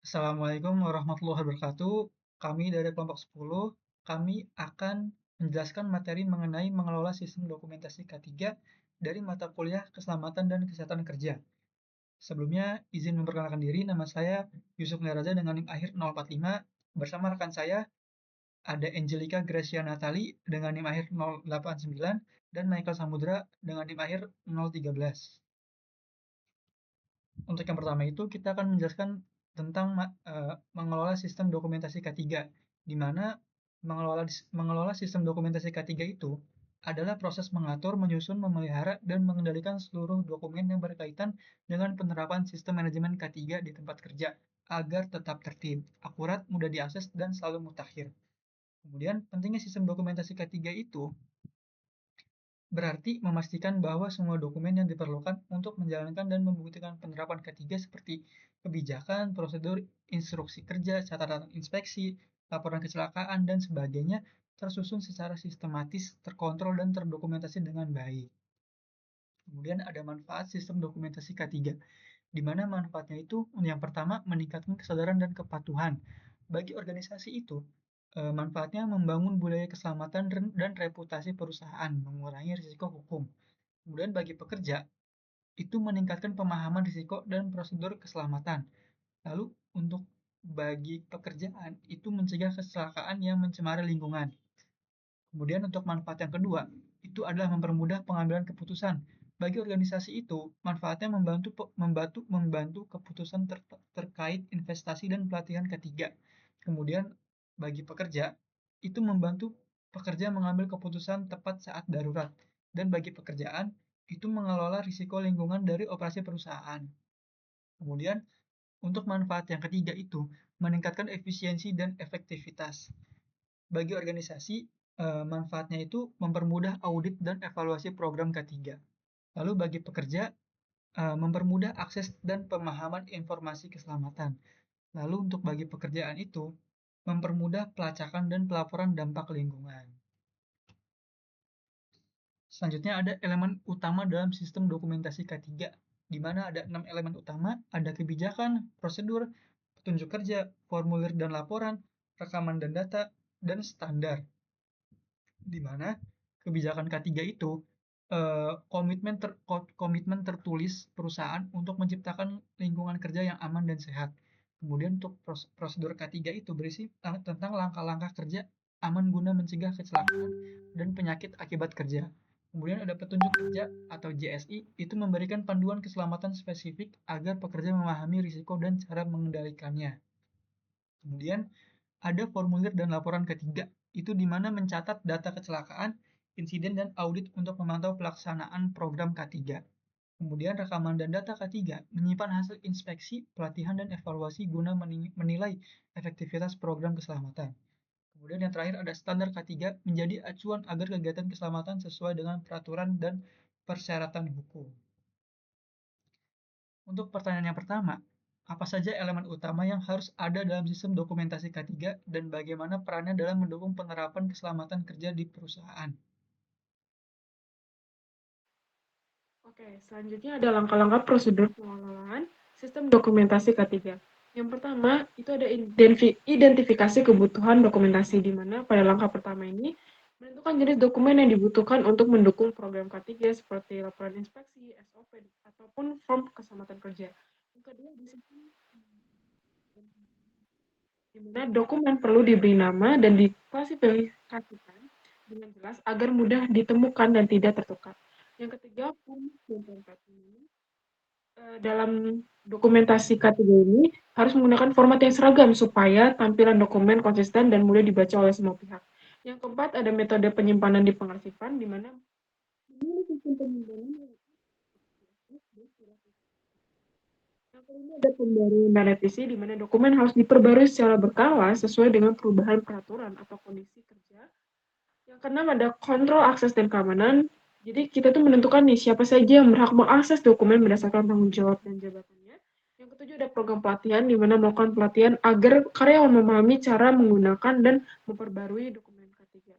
Assalamualaikum warahmatullahi wabarakatuh. Kami dari kelompok 10, kami akan menjelaskan materi mengenai mengelola sistem dokumentasi K3 dari mata kuliah Keselamatan dan Kesehatan Kerja. Sebelumnya, izin memperkenalkan diri, nama saya Yusuf Neraza dengan NIM akhir 045. Bersama rekan saya ada Angelika Gracia Natali dengan NIM akhir 089 dan Michael Samudra dengan NIM akhir 013. Untuk yang pertama itu kita akan menjelaskan tentang mengelola sistem dokumentasi K3, di mana mengelola sistem dokumentasi K3 itu adalah proses mengatur, menyusun, memelihara, dan mengendalikan seluruh dokumen yang berkaitan dengan penerapan sistem manajemen K3 di tempat kerja agar tetap tertib, akurat, mudah diakses, dan selalu mutakhir. Kemudian, pentingnya sistem dokumentasi K3 itu berarti memastikan bahwa semua dokumen yang diperlukan untuk menjalankan dan membuktikan penerapan K3 seperti kebijakan, prosedur, instruksi kerja, catatan inspeksi, laporan kecelakaan, dan sebagainya tersusun secara sistematis, terkontrol, dan terdokumentasi dengan baik. Kemudian ada manfaat sistem dokumentasi K3, di mana manfaatnya itu yang pertama meningkatkan kesadaran dan kepatuhan. Bagi organisasi itu, manfaatnya membangun budaya keselamatan dan reputasi perusahaan, mengurangi risiko hukum. Kemudian bagi pekerja, itu meningkatkan pemahaman risiko dan prosedur keselamatan. Lalu untuk bagi pekerjaan, itu mencegah kecelakaan yang mencemari lingkungan. Kemudian untuk manfaat yang kedua, itu adalah mempermudah pengambilan keputusan. Bagi organisasi itu, manfaatnya membantu keputusan terkait investasi dan pelatihan ketiga. Kemudian bagi pekerja, itu membantu pekerja mengambil keputusan tepat saat darurat. Dan bagi pekerjaan, itu mengelola risiko lingkungan dari operasi perusahaan. Kemudian untuk manfaat yang ketiga itu meningkatkan efisiensi dan efektivitas. Bagi organisasi, manfaatnya itu mempermudah audit dan evaluasi program K3. Lalu bagi pekerja, mempermudah akses dan pemahaman informasi keselamatan. Lalu untuk bagi pekerjaan itu, mempermudah pelacakan dan pelaporan dampak lingkungan. Selanjutnya ada elemen utama dalam sistem dokumentasi K3, di mana ada 6 elemen utama, ada kebijakan, prosedur, petunjuk kerja, formulir dan laporan, rekaman dan data, dan standar. Di mana kebijakan K3 itu komitmen tertulis perusahaan untuk menciptakan lingkungan kerja yang aman dan sehat. Kemudian untuk prosedur K3 itu berisi tentang langkah-langkah kerja aman guna mencegah kecelakaan dan penyakit akibat kerja. Kemudian ada petunjuk kerja atau JSI, itu memberikan panduan keselamatan spesifik agar pekerja memahami risiko dan cara mengendalikannya. Kemudian ada formulir dan laporan ketiga, itu di mana mencatat data kecelakaan, insiden, dan audit untuk memantau pelaksanaan program K3. Kemudian rekaman dan data K3 menyimpan hasil inspeksi, pelatihan, dan evaluasi guna menilai efektivitas program keselamatan. Kemudian yang terakhir ada standar K3 menjadi acuan agar kegiatan keselamatan sesuai dengan peraturan dan persyaratan hukum. Untuk pertanyaan yang pertama, apa saja elemen utama yang harus ada dalam sistem dokumentasi K3 dan bagaimana perannya dalam mendukung penerapan keselamatan kerja di perusahaan? Oke, selanjutnya ada langkah-langkah prosedur pengelolaan sistem dokumentasi K3. Yang pertama, itu ada identifikasi kebutuhan dokumentasi, di mana pada langkah pertama ini menentukan jenis dokumen yang dibutuhkan untuk mendukung program K3 seperti laporan inspeksi, SOP, ataupun form keselamatan kerja. Yang kedua, di mana dokumen perlu diberi nama dan diklasifikasikan dengan jelas agar mudah ditemukan dan tidak tertukar. Yang ketiga, format dan template ini dalam dokumentasi K3 ini harus menggunakan format yang seragam supaya tampilan dokumen konsisten dan mudah dibaca oleh semua pihak. Yang keempat, ada metode penyimpanan di pengarsipan, di mana sistem penyimpanan. Yang kelima, ada pembaruan dan revisi, di mana dokumen harus diperbarui secara berkala sesuai dengan perubahan peraturan atau kondisi kerja. Yang keenam, ada kontrol akses dan keamanan. Jadi kita tuh menentukan nih siapa saja yang berhak mengakses dokumen berdasarkan tanggung jawab dan jabatannya. Yang ketujuh, ada program pelatihan, di mana melakukan pelatihan agar karyawan memahami cara menggunakan dan memperbarui dokumen K3.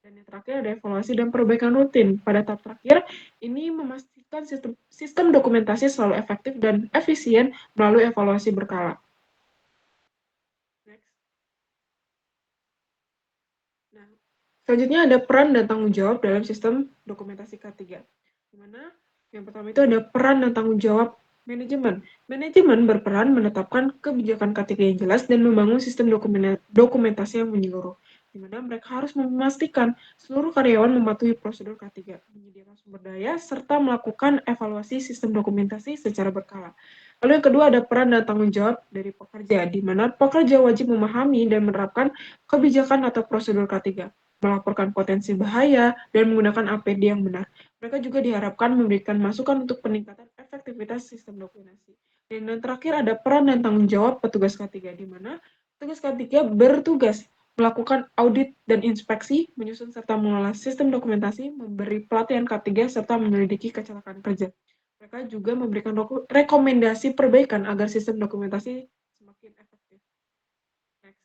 Dan yang terakhir, ada evaluasi dan perbaikan rutin. Pada tahap terakhir, ini memastikan sistem dokumentasi selalu efektif dan efisien melalui evaluasi berkala. Selanjutnya ada peran dan tanggung jawab dalam sistem dokumentasi K3. Di mana yang pertama itu ada peran dan tanggung jawab manajemen. Manajemen berperan menetapkan kebijakan K3 yang jelas dan membangun sistem dokumentasi yang menyeluruh, di mana mereka harus memastikan seluruh karyawan mematuhi prosedur K3, menyediakan sumber daya, serta melakukan evaluasi sistem dokumentasi secara berkala. Lalu yang kedua ada peran dan tanggung jawab dari pekerja, di mana pekerja wajib memahami dan menerapkan kebijakan atau prosedur K3, melaporkan potensi bahaya, dan menggunakan APD yang benar. Mereka juga diharapkan memberikan masukan untuk peningkatan efektivitas sistem dokumentasi. Dan yang terakhir ada peran dan tanggung jawab petugas K3, di mana petugas K3 bertugas melakukan audit dan inspeksi, menyusun serta mengelola sistem dokumentasi, memberi pelatihan K3, serta menyelidiki kecelakaan kerja. Mereka juga memberikan rekomendasi perbaikan agar sistem dokumentasi semakin efektif. Next.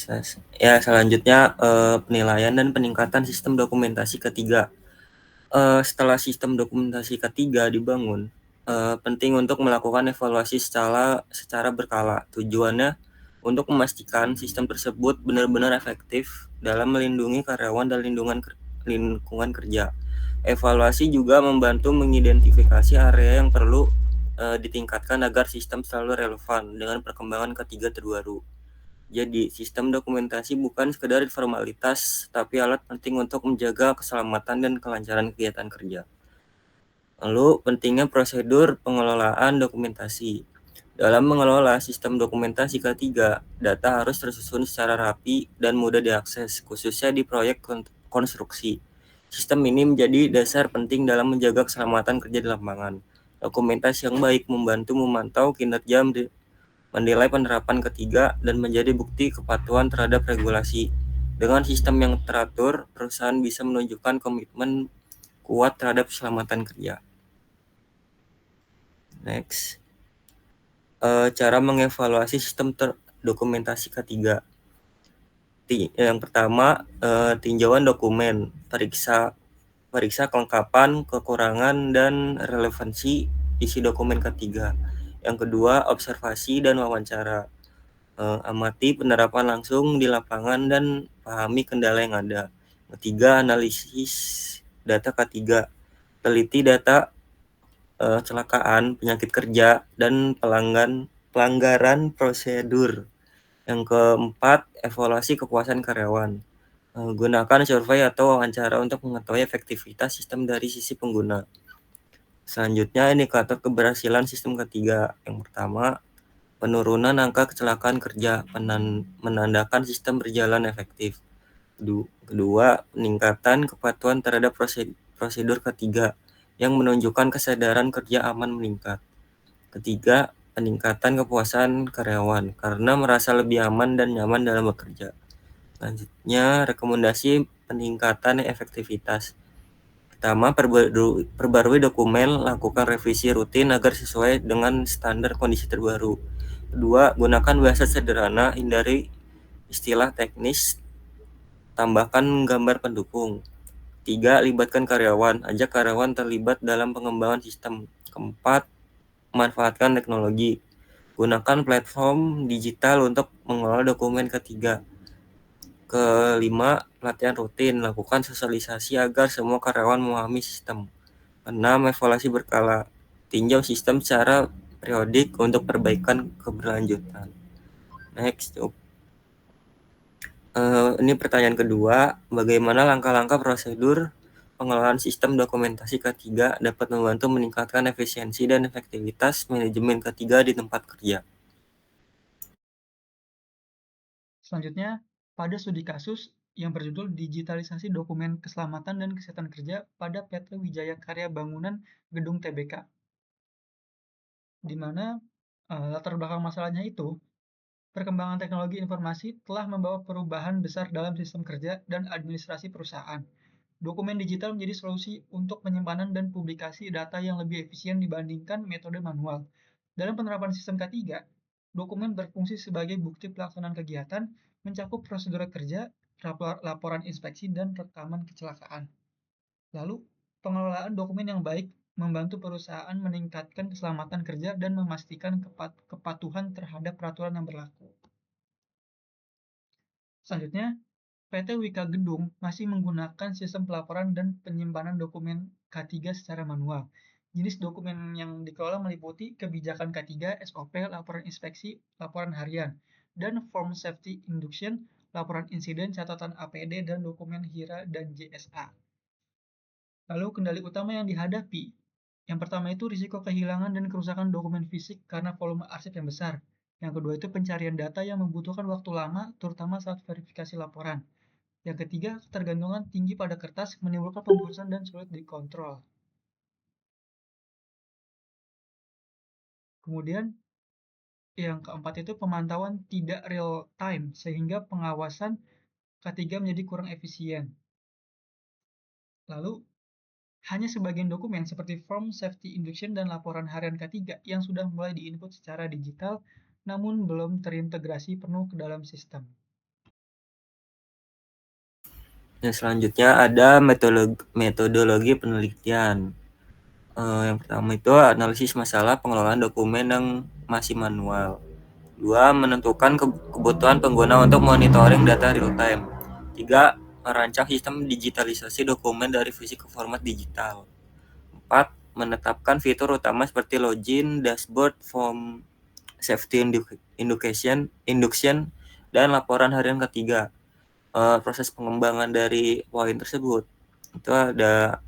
Tes. Ya, selanjutnya penilaian dan peningkatan sistem dokumentasi ketiga. Setelah sistem dokumentasi ketiga dibangun, penting untuk melakukan evaluasi secara berkala. Tujuannya untuk memastikan sistem tersebut benar-benar efektif dalam melindungi karyawan dan lingkungan kerja. Evaluasi juga membantu mengidentifikasi area yang perlu ditingkatkan agar sistem selalu relevan dengan perkembangan ketiga terbaru. Jadi, sistem dokumentasi bukan sekedar formalitas, tapi alat penting untuk menjaga keselamatan dan kelancaran kegiatan kerja. Lalu, pentingnya prosedur pengelolaan dokumentasi. Dalam mengelola sistem dokumentasi K3, data harus tersusun secara rapi dan mudah diakses, khususnya di proyek konstruksi. Sistem ini menjadi dasar penting dalam menjaga keselamatan kerja di lapangan. Dokumentasi yang baik membantu memantau kinerja, menilai penerapan ketiga, dan menjadi bukti kepatuhan terhadap regulasi. Dengan sistem yang teratur, perusahaan bisa menunjukkan komitmen kuat terhadap keselamatan kerja. Next. Cara mengevaluasi sistem dokumentasi ketiga. Yang pertama, tinjauan dokumen, periksa kelengkapan, kekurangan, dan relevansi isi dokumen ketiga. Yang kedua, observasi dan wawancara. Amati penerapan langsung di lapangan dan pahami kendala yang ada. Ketiga, analisis data K3. Teliti data kecelakaan, penyakit kerja, dan pelanggaran prosedur. Yang keempat, evaluasi kepuasan karyawan. Gunakan survei atau wawancara untuk mengetahui efektivitas sistem dari sisi pengguna. Selanjutnya, indikator keberhasilan sistem ketiga. Yang pertama, penurunan angka kecelakaan kerja, menandakan sistem berjalan efektif. Kedua, peningkatan kepatuhan terhadap prosedur ketiga, yang menunjukkan kesadaran kerja aman meningkat. Ketiga, peningkatan kepuasan karyawan, karena merasa lebih aman dan nyaman dalam bekerja. Selanjutnya, rekomendasi peningkatan efektivitas. Pertama, perbarui dokumen, lakukan revisi rutin agar sesuai dengan standar kondisi terbaru. Kedua, gunakan bahasa sederhana, hindari istilah teknis, tambahkan gambar pendukung. Tiga, libatkan karyawan, ajak karyawan terlibat dalam pengembangan sistem. Keempat, manfaatkan teknologi, gunakan platform digital untuk mengelola dokumen ketiga. Kelima, pelatihan rutin, lakukan sosialisasi agar semua karyawan memahami sistem. Keenam, evaluasi berkala, tinjau sistem secara periodik untuk perbaikan keberlanjutan. Next. Ini pertanyaan kedua, bagaimana langkah-langkah prosedur pengelolaan sistem dokumentasi K3 dapat membantu meningkatkan efisiensi dan efektivitas manajemen K3 di tempat kerja? Selanjutnya, pada studi kasus yang berjudul Digitalisasi Dokumen Keselamatan dan Kesehatan Kerja pada PT Wijaya Karya Bangunan Gedung TBK, di mana latar belakang masalahnya itu, perkembangan teknologi informasi telah membawa perubahan besar dalam sistem kerja dan administrasi perusahaan. Dokumen digital menjadi solusi untuk penyimpanan dan publikasi data yang lebih efisien dibandingkan metode manual. Dalam penerapan sistem K3, dokumen berfungsi sebagai bukti pelaksanaan kegiatan, mencakup prosedur kerja, laporan inspeksi, dan rekaman kecelakaan. Lalu, pengelolaan dokumen yang baik membantu perusahaan meningkatkan keselamatan kerja dan memastikan kepatuhan terhadap peraturan yang berlaku. Selanjutnya, PT Wika Gedung masih menggunakan sistem pelaporan dan penyimpanan dokumen K3 secara manual. Jenis dokumen yang dikelola meliputi kebijakan K3, SOP, laporan inspeksi, laporan harian, dan form safety induction, laporan insiden, catatan APD, dan dokumen HIRA dan JSA. Lalu kendali utama yang dihadapi. Yang pertama itu risiko kehilangan dan kerusakan dokumen fisik karena volume arsip yang besar. Yang kedua itu pencarian data yang membutuhkan waktu lama, terutama saat verifikasi laporan. Yang ketiga, ketergantungan tinggi pada kertas menimbulkan pemborosan dan sulit dikontrol. Kemudian, yang keempat itu pemantauan tidak real time, sehingga pengawasan K3 menjadi kurang efisien. Lalu, hanya sebagian dokumen seperti form safety induction dan laporan harian K3 yang sudah mulai diinput secara digital, namun belum terintegrasi penuh ke dalam sistem. Dan selanjutnya ada metodologi penelitian. Yang pertama itu analisis masalah pengelolaan dokumen yang masih manual. 2. Menentukan kebutuhan pengguna untuk monitoring data real time. 3. Merancang sistem digitalisasi dokumen dari fisik ke format digital. 4. Menetapkan fitur utama seperti login, dashboard, form safety induction, dan laporan harian ketiga. Proses pengembangan dari poin tersebut itu ada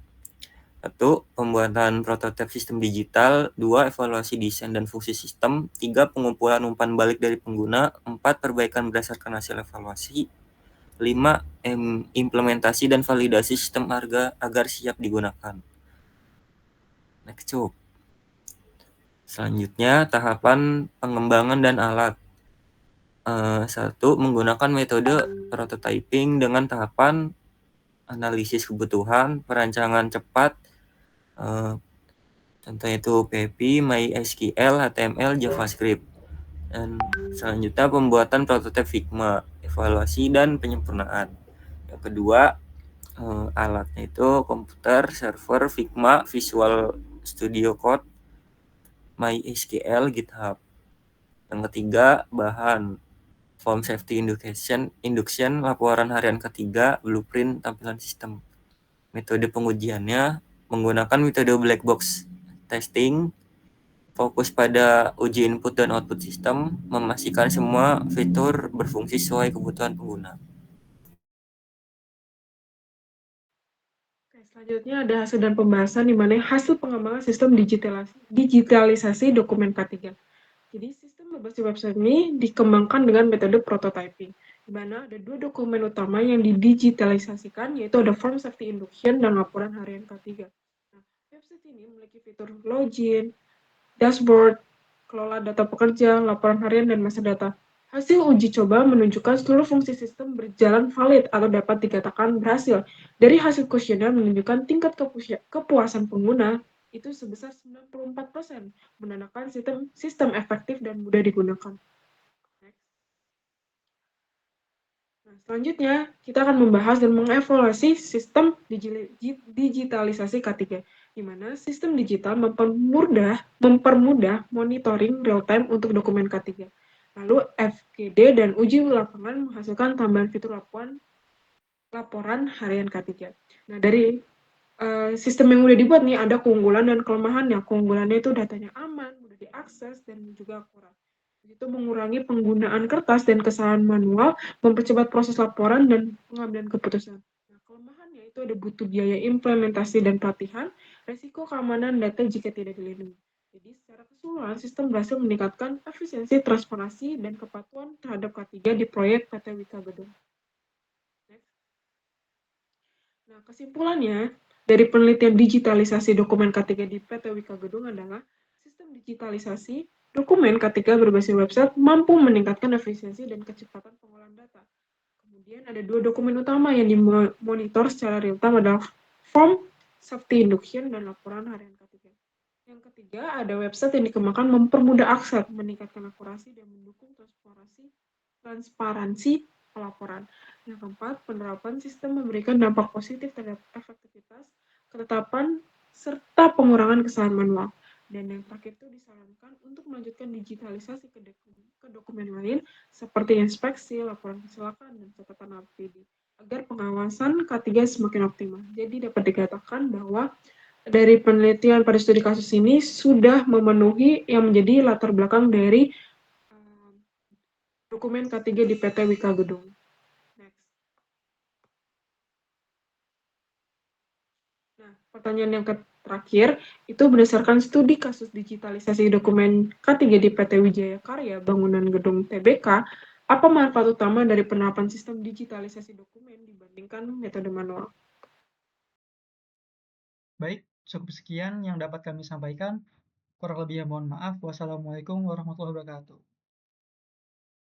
1. Pembuatan prototipe sistem digital. 2. Evaluasi desain dan fungsi sistem. 3. Pengumpulan umpan balik dari pengguna. 4. Perbaikan berdasarkan hasil evaluasi. 5. Implementasi dan validasi sistem agar siap digunakan. Next. Selanjutnya, tahapan pengembangan dan alat. 1. Menggunakan metode prototyping dengan tahapan analisis kebutuhan, perancangan cepat, contohnya itu PHP, MySQL, HTML, JavaScript. Dan selanjutnya pembuatan prototipe Figma, evaluasi dan penyempurnaan. Yang kedua, alatnya itu komputer, server, Figma, Visual Studio Code, MySQL, GitHub. Yang ketiga, bahan form safety induction, laporan harian ketiga, blueprint tampilan sistem. Metode pengujiannya menggunakan metode black box testing, fokus pada uji input dan output sistem, memastikan semua fitur berfungsi sesuai kebutuhan pengguna. Oke, selanjutnya ada hasil dan pembahasan di mana hasil pengembangan sistem digitalisasi dokumen K3. Jadi sistem berbasis website ini dikembangkan dengan metode prototyping, di mana ada 2 dokumen utama yang didigitalisasikan, yaitu ada form safety induction dan laporan harian K3. Nah, website ini memiliki fitur login, dashboard, kelola data pekerja, laporan harian, dan masa data. Hasil uji coba menunjukkan seluruh fungsi sistem berjalan valid atau dapat dikatakan berhasil. Dari hasil kuesioner menunjukkan tingkat kepuasan pengguna itu sebesar 94%, menandakan sistem efektif dan mudah digunakan. Nah, selanjutnya, kita akan membahas dan mengevaluasi sistem digitalisasi K3, di mana sistem digital mempermudah monitoring real-time untuk dokumen K3. Lalu, FGD dan uji lapangan menghasilkan tambahan fitur laporan harian K3. Nah, dari sistem yang udah dibuat nih, ada keunggulan dan kelemahannya. Keunggulannya itu datanya aman, mudah diakses, dan juga akurat. Itu mengurangi penggunaan kertas dan kesalahan manual, mempercepat proses laporan dan pengambilan keputusan. Nah, kelemahannya itu ada butuh biaya implementasi dan pelatihan, resiko keamanan data jika tidak dilindungi. Jadi secara keseluruhan, sistem berhasil meningkatkan efisiensi, transparansi, dan kepatuhan terhadap K3 di proyek PT Wika Gedung. Nah, kesimpulannya, dari penelitian digitalisasi dokumen K3 di PT Wika Gedung adalah sistem digitalisasi dokumen K3 berbasis website mampu meningkatkan efisiensi dan kecepatan pengolahan data. Kemudian ada 2 dokumen utama yang dimonitor secara real-time adalah form safety induction dan laporan harian K3. Yang ketiga, ada website yang dikembangkan mempermudah akses, meningkatkan akurasi, dan mendukung transparansi pelaporan. Yang keempat, penerapan sistem memberikan dampak positif terhadap efektivitas, ketetapan serta pengurangan kesalahan manual. Dan yang terakhir itu disarankan untuk melanjutkan digitalisasi ke dokumen lain seperti inspeksi, laporan kecelakaan, dan catatan APD agar pengawasan K3 semakin optimal. Jadi dapat dikatakan bahwa dari penelitian pada studi kasus ini sudah memenuhi yang menjadi latar belakang dari dokumen K3 di PT Wika Gedung. Next. Nah, pertanyaan yang terakhir itu berdasarkan studi kasus digitalisasi dokumen K3 di PT Wijaya Karya Bangunan Gedung TBK, apa manfaat utama dari penerapan sistem digitalisasi dokumen dibandingkan metode manual? Baik, cukup sekian yang dapat kami sampaikan. Kurang lebihnya mohon maaf. Wassalamualaikum warahmatullahi wabarakatuh.